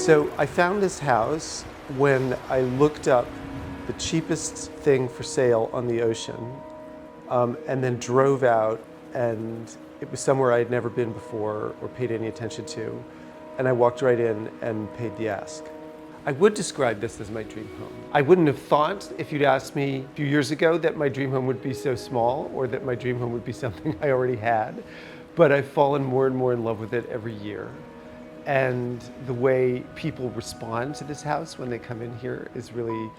So I found this house when I looked up the cheapest thing for sale on the ocean, and then drove out, and it was somewhere I had never been before or paid any attention to. And I walked right in and paid the ask. I would describe this as my dream home. I wouldn't have thought, if you'd asked me a few years ago, that my dream home would be so small or that my dream home would be something I already had. But I've fallen more and more in love with it every year. And the way people respond to this house when they come in here is really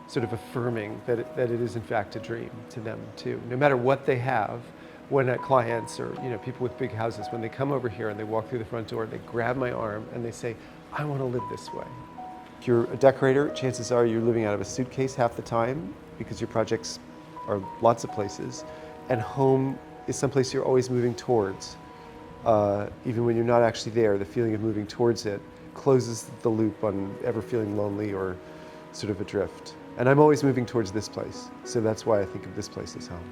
sort of affirming that it is in fact a dream to them too. No matter what they have, when clients or people with big houses, when they come over here and they walk through the front door, they grab my arm and they say, "I want to live this way." If you're a decorator, chances are you're living out of a suitcase half the time because your projects are lots of places, and home is someplace you're always moving towards. Even when you're not actually there, the feeling of moving towards it closes the loop on ever feeling lonely or sort of adrift. And I'm always moving towards this place, so that's why I think of this place as home.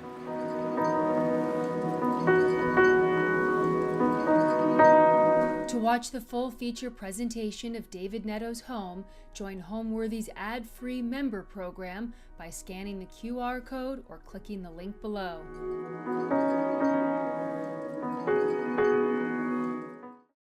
To watch the full feature presentation of David Netto's home, join Homeworthy's ad-free member program by scanning the QR code or clicking the link below.